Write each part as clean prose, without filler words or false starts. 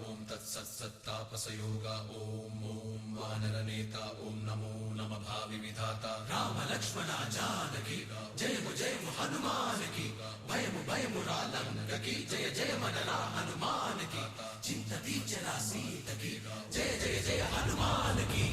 ఓం తత్సత్సత్తాపసయోగ ఓం ఓం వానరనేత ఓం నమో నమ భావి విధాత రామ లక్ష్మణ జానకి జయము జయము హనుమానికి భయము భయము రాలంకకి జయ జయ మనరా హనుమానికి చింత తీర్చరా సీతకి జయ జయ జయ హనుమానికి.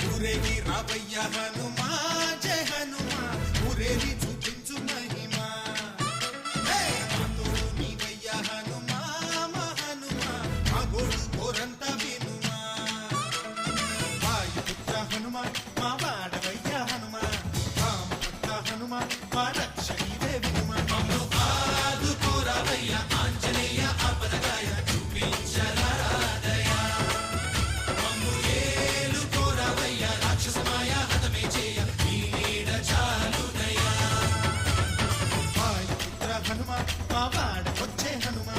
ఊరేగి రావయ్య హనుమా జయ హనుమా ఊరేగి చూపించు మహిమా తోడు నీవయ్య హనుమా మా హనుమా మా గోడు కోరంత వినుమా వాయుపుత్ర హనుమా మా వాడవయ్య హనుమా రామపుత్ర హనుమా మా రక్షణీవే వినుమా మమ్ము ఆదుకోరావయ్య ఆంజనేయ ఆపదగాయ చూపించరా హనుమా మా వాడ వచ్చే హనుమా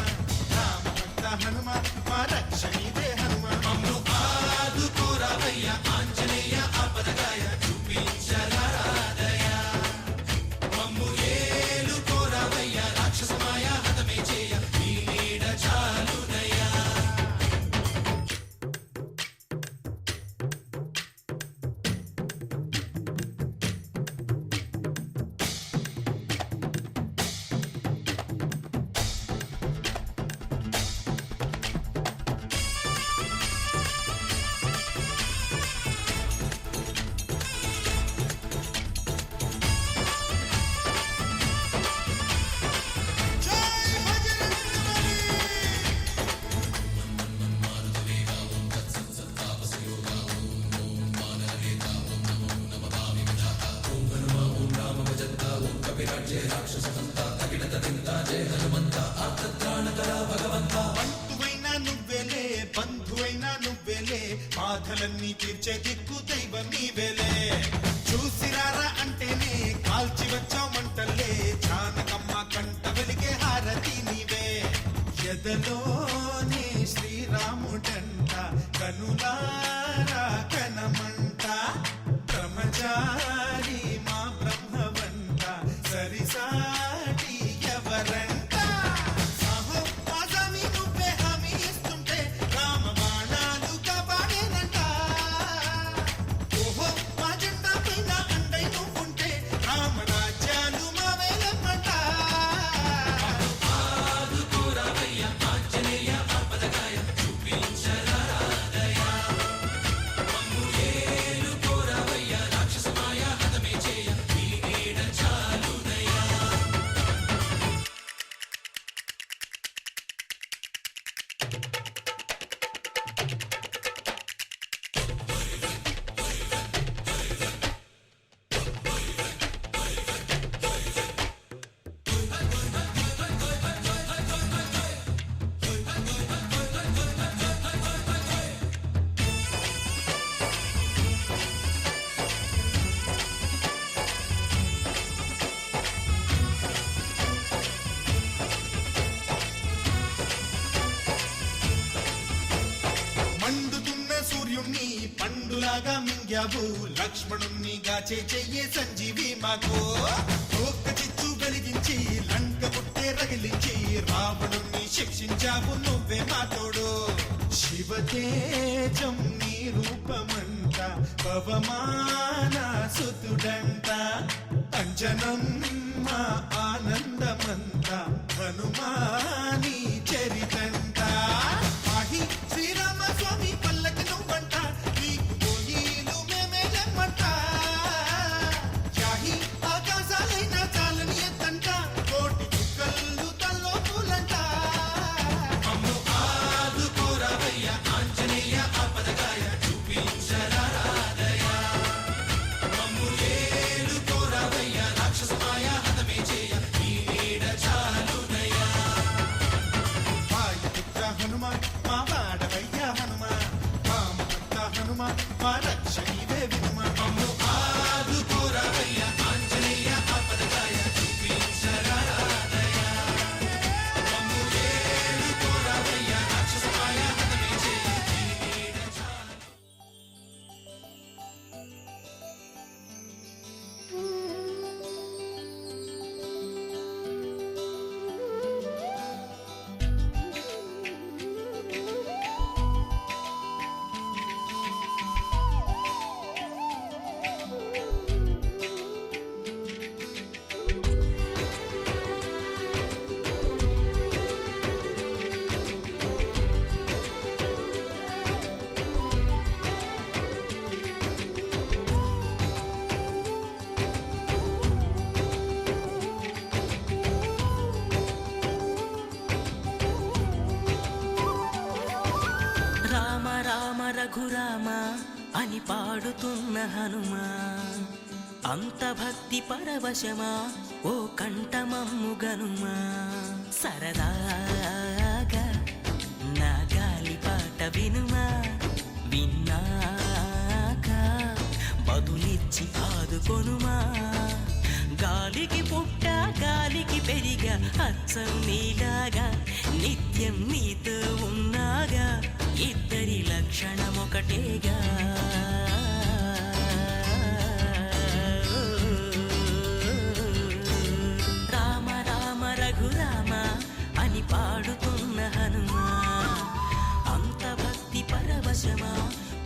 రామభక్త హనుమా మా రక్షణీదే హనుమా మమ్ము ఆదుకోరావయ్య ఆంజనేయ ఆపదగాయ చూపించరాదయ మమ్ము ఏలుకోరావయ్య రాక్షసమాయ హతమే చేయ ఈ నీడ చాలునయ్యా. బంధువైనా నువ్వేలే బంధువైనా నువ్వేలే బాధలన్నీ తీర్చే దిక్కు దైవం నీవేలే చూసిరారా అంటేనే కాల్చి వచ్చామంటలే జానకమ్మ కంట వెలిగే హారతి నీవే ఎదలోనే శ్రీరాముడంట కనులారా కనమంట బ్రహ్మచారి మా బ్రహ్మవంట సరిసాటి ఎవరంట సూర్యుణ్ణి పండులాగా మింగావు లక్ష్మణుణ్ణి గాచే చెయ్యే సంజీవి మాకు ఒక్క చిచ్చు వెలిగించి లంక పుట్టే రగిలించి రావణుణ్ణి శిక్షించావు నువ్వే మా తోడు శివతేజం నీ రూపమంట పవమాన సుతుడంట అంజనం మా ఆనందమంత హనుమాని చరితంట ఆహి శ్రీరామ స్వామి పల్లకి నువ్వంట నీకు పోయిలు మేమేలమ్మంట యాహి ఆకాశాలైనా చాలని ఎత్తంట కోటి అని పాడుతున్న హనుమా. అంత భక్తి పరవశమా ఓ కంఠమమ్ము గనుమా. సరదాగా నా గాలి పాట వినుమా. విన్నాక బదులిచ్చి ఆదుకొనుమా. గాలికి పుట్ట గాలికి పెరిగా అచ్చం నీలాగా నిత్యం నీతో ఉన్నాగా. ఇద్దరి లక్షణమొకటేగా. రామ రామ రఘురామ అని పాడుతున్న హనుమా. అంత భక్తి పరవశమా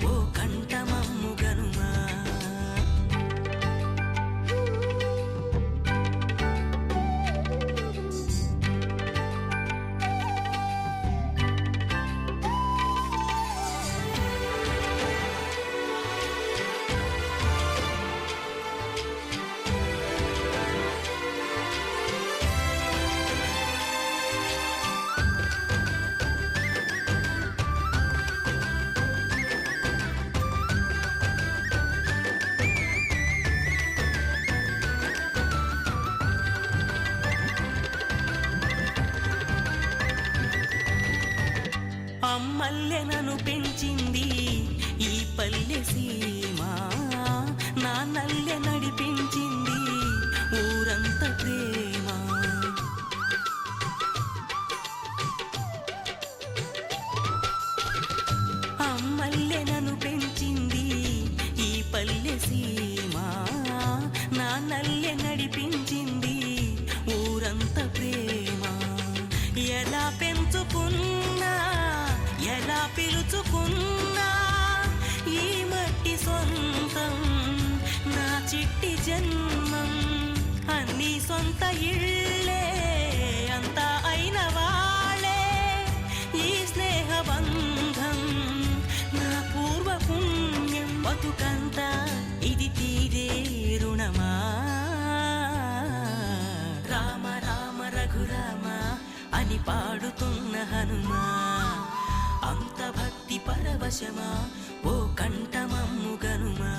ఓ కంఠమమ్ము గనుమా. అమ్మల్లె నన్ను పెంచింది ఈ పల్లె సీమ. నా నల్లె నడిపించింది ఊరంత ప్రేమ. అమ్మల్లె నన్ను పెంచింది ఈ పల్లె సీమ. నా నల్లె నడిపించింది ఊరంత ప్రేమ. ఎలా పెంచుకున్నా ఎలా పిలుచుకున్నా ఈ మట్టి సొంతం నా చిట్టి జన్మం. అన్ని సొంత ఇళ్ళే అంతా అయిన వాళ్ళే ఈ స్నేహబంధం నా పూర్వ పుణ్యం. బతుకంతా ఇది తీరే రుణమా. రామ రామ రఘురామ అని పాడుతున్న హనుమా. అంత భక్తి పరవశమా ఓ కంఠమమ్ము గనుమా.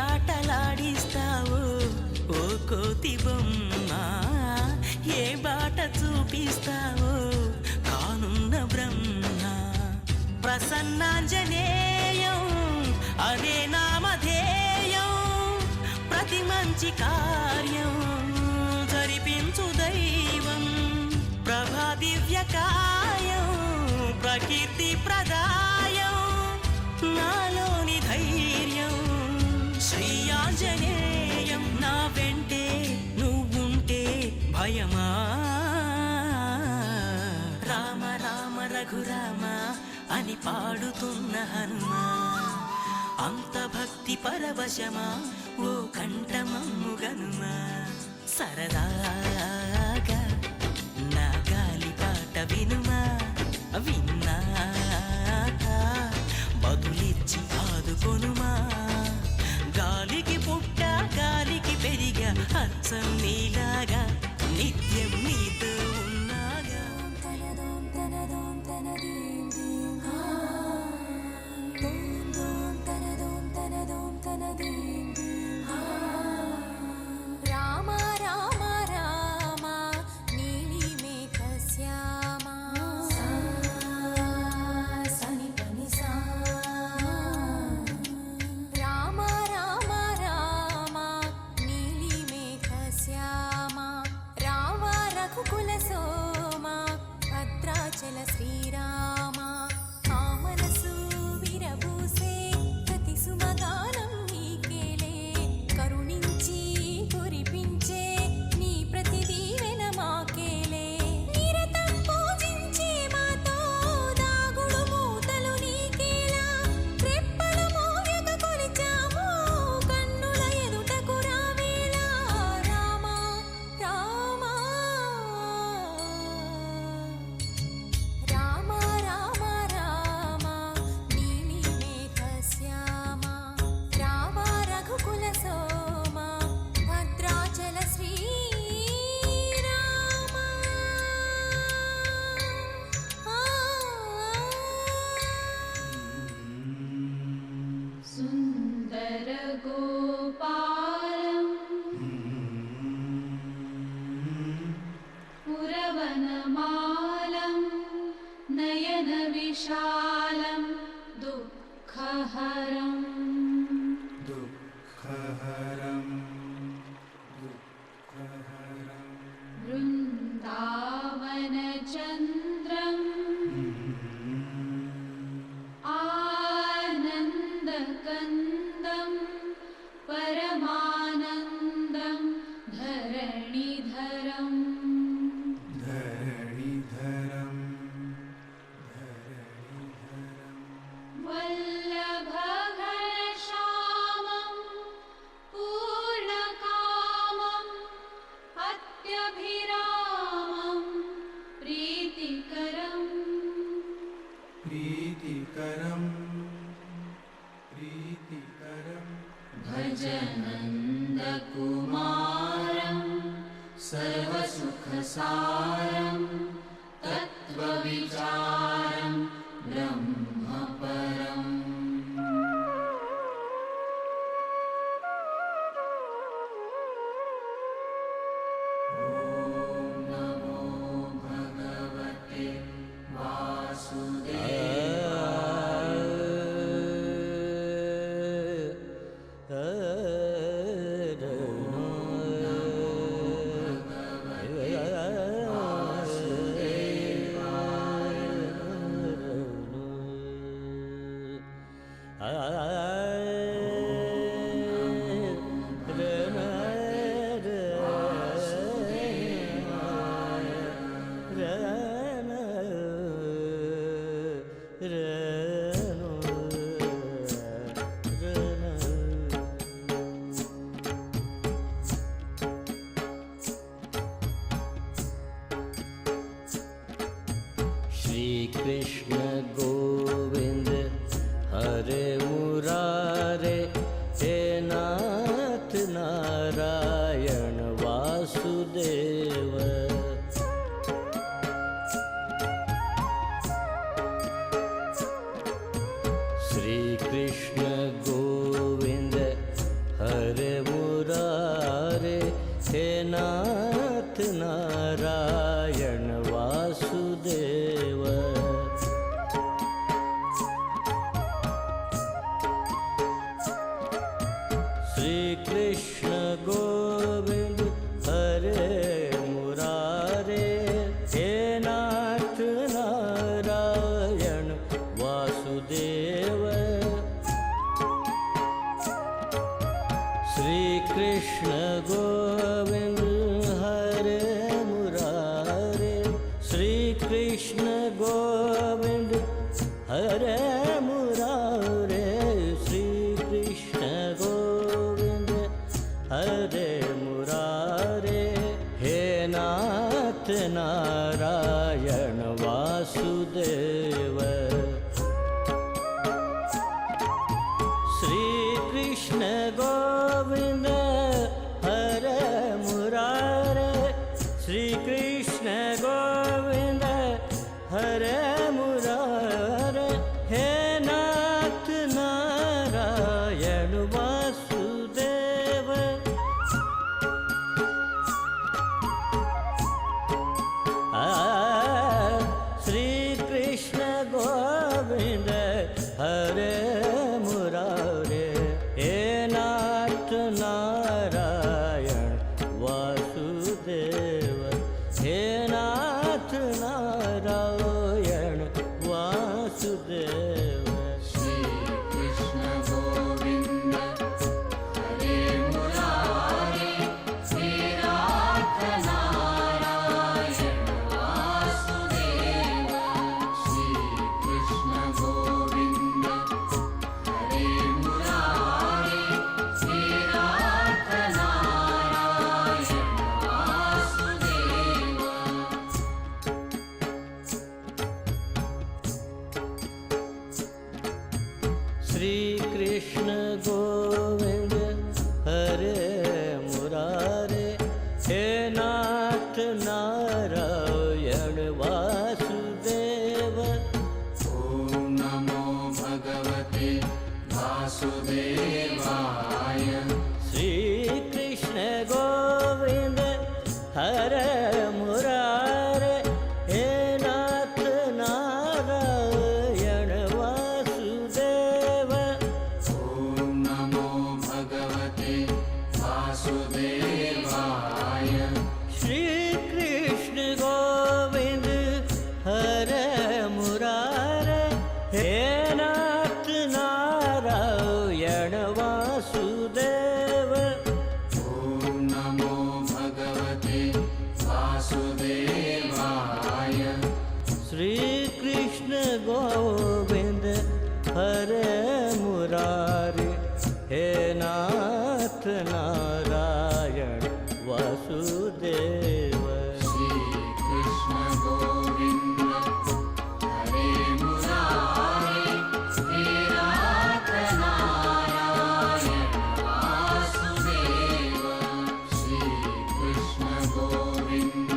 ఆటలాడిస్తావో ఓ కోతి బొమ్మ. ఏ బాట చూపిస్తావో కానున్న బ్రహ్మ. ప్రసన్నాంజనేయం అదే నామధేయం. ప్రతి మంచి కార్యం జరిపించు దైవం. ప్రభా దివ్యకాయం ప్రకీర్తి ప్రదాయం. నాలోని ధైర్యం శ్రీ ఆంజనేయం. నా వెంటే నువ్వుంటే భయమా. రామ రామ రఘురామ అని పాడుతున్న హనుమా. అంత భక్తి పరవశమా ఓ కంఠమమ్ము గనుమా. సరదాగా నా గాలి పాట వినుమా. విన్నాక బదులిచ్చి ఆదుకొనుమా. గాలికి పుట్ట గాలికి పెరిగా అచ్చం నీలాగా నిత్యం నీతో ఉన్నాగా. రామ రామ రామ నీలి మేఘ శ్యామ. दुःखहरम् दुःखहरम् वृन्दावनचन्द्रम् आनन्दकन्दं परमानन्दं धरणिधरम् वल्लभघनश्यामं पूर्णकामम् अत्यभिरामं प्रीतिकरम् भजनन्दकुमारं सर्वसुखसारं तत्त्वविचारं ब्रह्मपरम् कृष्ण गोविंद हरे मुरारे हे नाथ नारायण वासुदेव। श्री कृष्ण गोविंद हरे मुरारे हे नाथ नारायण वासुदेव। श्री कृष्ण गोविंद हरे मुरारे हे नाथ नारायण वासुदेव। श्री कृष्ण गोविंद हरे मुरारे श्री कृष्ण गोविंद हरे मुरारे श्री कृष्ण गोविंद हरे मुरारे हे नाथ नारायण वासुदेव। श्री कृष्ण गोविंद हरे मुरारे श्री कृष्ण गोविंद हरे मुरारे हे नाथ नारायण वासुदेव। श्री कृष्ण गोविंद हरे मुरारे हे नाथ नारायण वासुदेव। हे नाथ नारायण वासुदेव। श्री कृष्ण गोविंद हरे मुरारे हे नाथ नारायण वासुदेव। श्री कृष्ण गोविंद हरे मुरारे हे नाथ नारायण वासुदेव। श्री कृष्ण गोविंद हरे मुरारे हे नाथ नारायण वासुदेव। ॐ नमो भगवते वासुदेवाय। श्री कृष्ण गोविंद हरे मुरारे हे नाथ नारायण वासुदेव। हरे मुरारे हे नाथ नारायण वासुदेव श्री कृष्ण गोविंद हरे मुरारे हे नाथ नारायण वासुदेव श्री कृष्ण गोविंद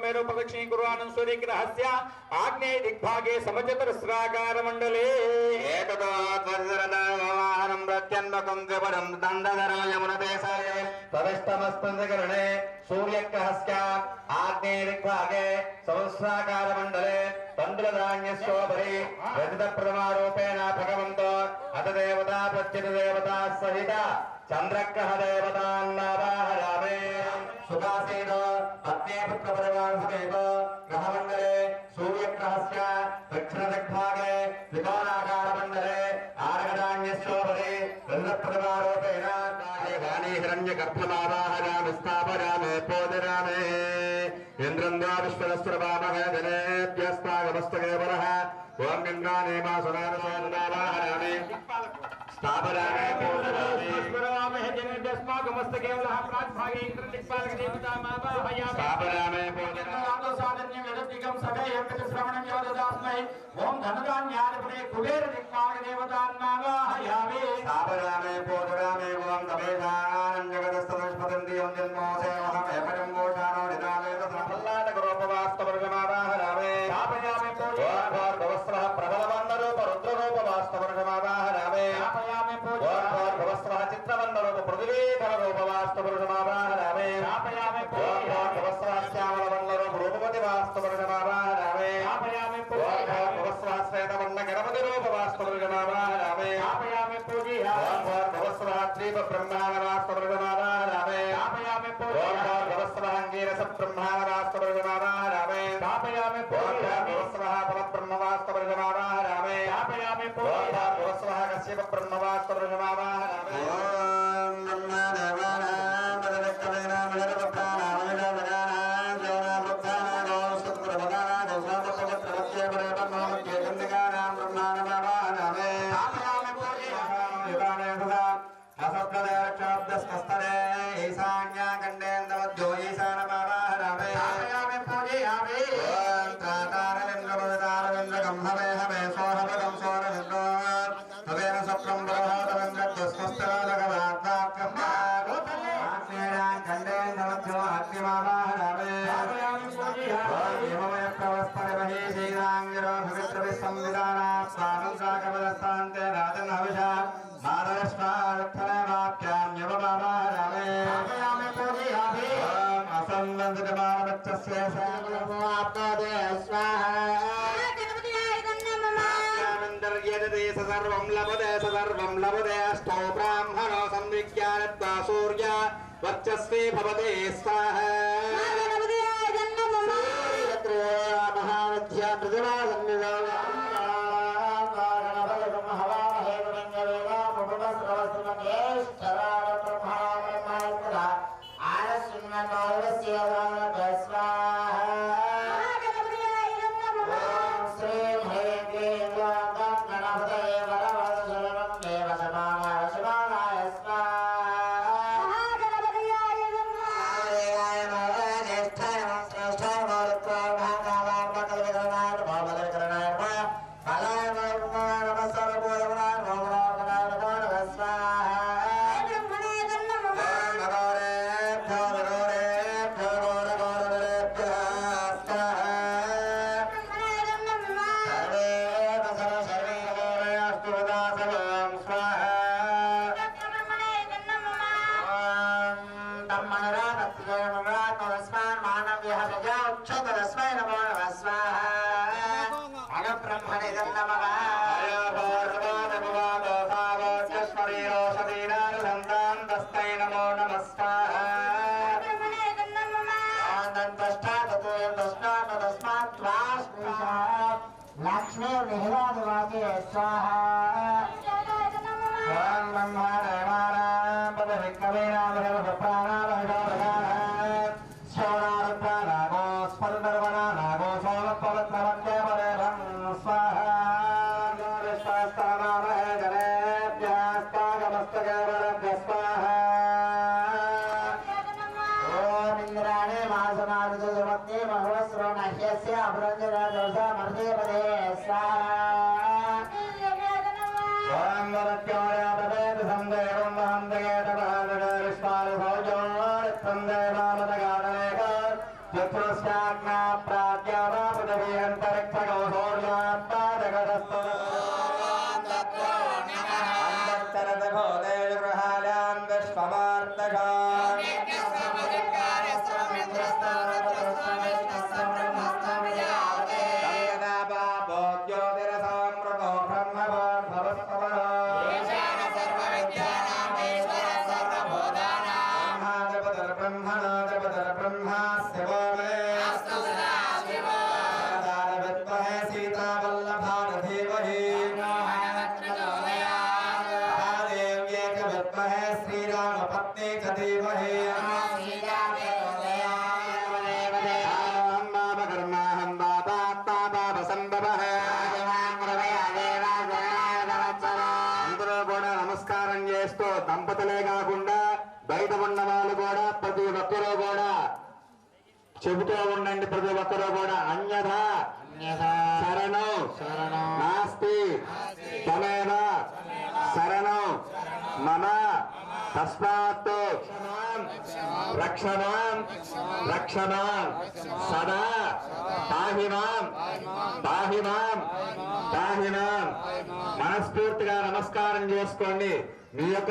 मेरु प्रदक्षिणी कुर्वाणं सूर्यग्रहस्य आग्नेय दिग्भागे समचतुरस्राकार मंडले एतद्वज्रदावाहनं प्रत्यन्वकं त्रिपुरं दण्डधरं यमुनदेशाये तदष्टमस्तकरणे सूर्यग्रहस्य आग्नेय दिग्भागे समस्राकार मंडले तण्डुलधान्यस्योपरि रजतप्रमारूपेण भगवन्तो अथ देवता प्रत्यत देवता सहित चंद्रग्रह देवतान्नावाहयामि सुखासीन अग्ने पुत्रपरिवार समेत ग्रहमण्डले सूर्यग्रहस्य दक्षिणदिग्भागे त्रिकोणाकार मण्डले आर्गधान्यस्योपरि रजतप्रमारूपेण गाने हिरण्यगर्भमावाहयामि स्थापयामि पोदयामि इन्द्रं द्वा विश्वदस्त्रवामहे जनेभ्यस्तागमस्तके वरः ओम गङ्गाने मा सुनामसानुनावाहयामि स्थापयामि पोदयामि स्मरामहे जनेभ्यस्मागमस्तके वरः प्राग्भागे इन्द्रदिक्पालकदेवतामावाहयामि स्थापयामि पोदयामि साधन्यं यदतिकं सदैव श्रवणं योददास्मै ओम धनधान्यादिपदे कुबेरदिक्पालकदेवतान्मावाहयामि स्थापयामि पोदयामि ओम तमेधानं जगदस्तदस्पदन्तियं जन्मोऽसेवहं एवं मोषाणो निदाने तत्प्रल्लादगरोपवास्तवर्गमावाहयामि स्थापयामि पोदयामि प्रबलवन्नरूप रुद्ररूपवास्तवर्गमावाहयामि स्थापयामि पोदयामि चित्रवन्नरूप पृथ्वीधररूपवास्तवर्गमावाहयामि स्थापयामि पोदयामि श्यामलवन्नरूप रूपवतिवास्तवर्गमावाहयामि स्थापयामि पोदयामि श्वेतवर्ण गणपतिरूपवास्तवर्गमावाहयामि स्थापयामि पोदयामि ब्रह्माण्डवास्तवर्गमावाहयामि स्थापयामि पोदयामि ब्रह्माण्डवास्तवर्गमावाहयामि स्थापयामि पोदयामि परब्रह्मवास्तवर्गमावाहयामि स्थापयामि पोदयामि कश्यप ब्रह्मवास्तवर्गमावाहयामि ओम नमो देवानां तदक्कलेनां निरवत्तानां निरवगानां जौनावृत्तानां सुत्रवगानां दोषापत्रवत्ये परब्रह्ममध्ये गन्धकानां ब्रह्माण्डमावाहयामि स्थापयामि पोदयामि युगाने सदा असत्कदक्षाब्दस्तस्तरे ईशान्या कण्डेन्द्रमध्यो ईशानमावाहयामि स्थापयामि पोदयामि ओम त्रातारविन्द्रपवितारविन्द्रगं हवे हवे सोहवगं सोरविन्द्रो तवेन सप्रं बृहदविन्द्रस्वस्तरालगवात्ताक्यं आग्नेयां कण्डेन्द्रमध्यो अग्निमावाहयामि स्थापयामि पोदयामि हिममयप्रवस्तरमहि श्रीराङ्गिरो भवित्रभिः संविधानात् स्वानं साकवदस्तान्ते राजन् हविषा मादरश्वार्थनवाप्यां यवमावाहयामि स्थापयामि पोदयामि ओम असंवदितमानवच्चस्य सर्वमाप्नोति स्वाहा सर्वं लभते अष्टो ब्राह्मणो संविज्ञानत्वा सूर्य वर्चस्वे भवते स्वाहा महाविद्या प्रतिभा నమో నమస్కార లక్ష్మీ నిహిలాదివాది స్వాహ ఓం బ్రహ్మ దేవానాం పదవిక్రమేణామహ ప్రాణామహ శౌరారుద్రానాగో స్పందర్వనాగో సోమపవత్రవందేవదేవం స్వాహ విశ్వాస్తనామహ జనేభ్యాస్తాగమస్తగవరభ్య స్వాహ ఓం ఇంద్రాణి మాసనారుజయమత్తే మహవస్రోణహ్యస్య అభ్రంజరాజోషా మర్దేవదే స్వాహ ఓం వరత్యోయాతవేద సందేవం మహందగేత మహానగ విశ్వాలు భౌజోత్తం దేవామతగానలేక చతురస్యాజ్ఞా ప్రాజ్ఞావా పృథివీ అంతరిక్షగో సౌర్యాత్తా జగదస్తు అంతరదఘో దేవగృహాలాం విశ్వమార్తగా అందరూ కూడా నమస్కారం చేస్తూ దంపతులే కాకుండా బయట ఉన్న వాళ్ళు కూడా ప్రతి ఒక్కరూ కూడా చెబుతూ ఉండండి. ప్రతి ఒక్కరూ కూడా అన్యథా శరణం నాస్తి తమేవ శరణం మమ తస్మాత్ రక్షమాం రక్షమాం సదా పాహిమాం పాహిమాం పాహిమాం. మనస్ఫూర్తిగా నమస్కారం చేసుకోండి. మీ యొక్క